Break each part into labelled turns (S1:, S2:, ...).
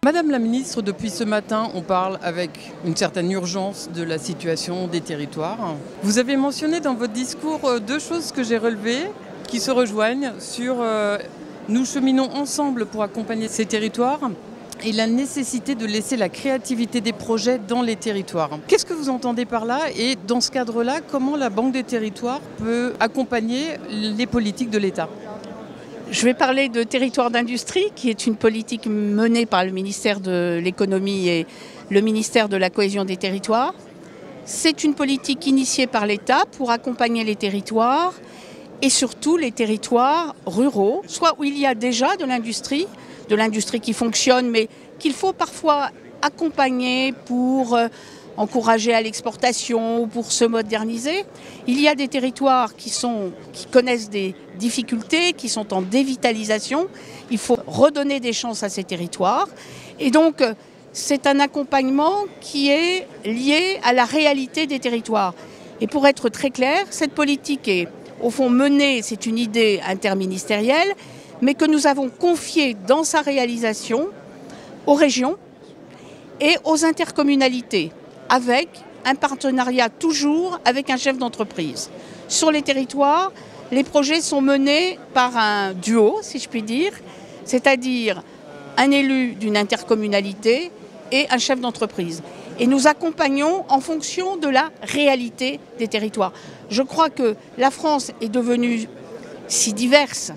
S1: Madame la ministre, depuis ce matin, on parle avec une certaine urgence de la situation des territoires. Vous avez mentionné dans votre discours deux choses que j'ai relevées qui se rejoignent sur nous cheminons ensemble pour accompagner ces territoires et la nécessité de laisser la créativité des projets dans les territoires. Qu'est-ce que vous entendez par là? Et dans ce cadre-là, comment la Banque des territoires peut accompagner les politiques de l'État?
S2: Je vais parler de territoire d'industrie, qui est une politique menée par le ministère de l'économie et le ministère de la cohésion des territoires. C'est une politique initiée par l'État pour accompagner les territoires et surtout les territoires ruraux, soit où il y a déjà de l'industrie qui fonctionne, mais qu'il faut parfois accompagner pour encourager à l'exportation ou pour se moderniser. Il y a des territoires qui connaissent des difficultés, qui sont en dévitalisation. Il faut redonner des chances à ces territoires. Et donc, c'est un accompagnement qui est lié à la réalité des territoires. Et pour être très clair, cette politique est au fond menée, c'est une idée interministérielle, mais que nous avons confiée dans sa réalisation aux régions et aux intercommunalités, avec un partenariat toujours avec un chef d'entreprise. Sur les territoires, les projets sont menés par un duo, si je puis dire, c'est-à-dire un élu d'une intercommunalité et un chef d'entreprise. Et nous accompagnons en fonction de la réalité des territoires. Je crois que la France est devenue si diverse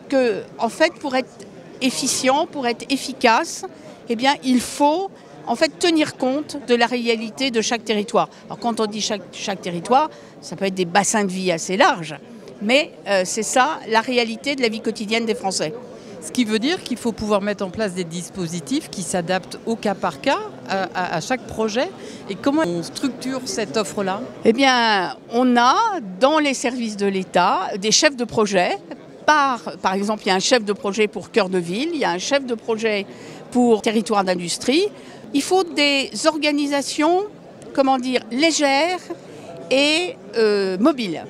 S2: que, en fait, pour être efficient, pour être efficace, eh bien, il faut en fait tenir compte de la réalité de chaque territoire. Alors quand on dit chaque territoire, ça peut être des bassins de vie assez larges, mais c'est ça la réalité de la vie quotidienne des Français.
S1: Ce qui veut dire qu'il faut pouvoir mettre en place des dispositifs qui s'adaptent au cas par cas à chaque projet. Et comment on structure cette offre-là?
S2: Eh bien, on a dans les services de l'État des chefs de projet. Par exemple, il y a un chef de projet pour cœur de ville, il y a un chef de projet pour territoire d'industrie. Il faut des organisations, légères et mobiles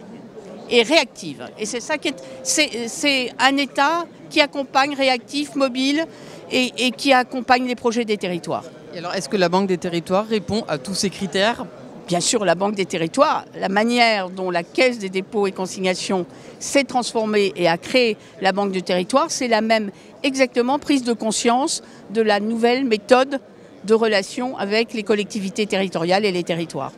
S2: et réactives. Et c'est ça c'est un État qui accompagne, réactif, mobile et qui accompagne les projets des territoires.
S1: Et alors, est-ce que la Banque des territoires répond à tous ces critères?
S2: Bien sûr, la Banque des territoires, la manière dont la Caisse des dépôts et consignations s'est transformée et a créé la Banque du territoire, c'est la même exactement prise de conscience de la nouvelle méthode de relation avec les collectivités territoriales et les territoires.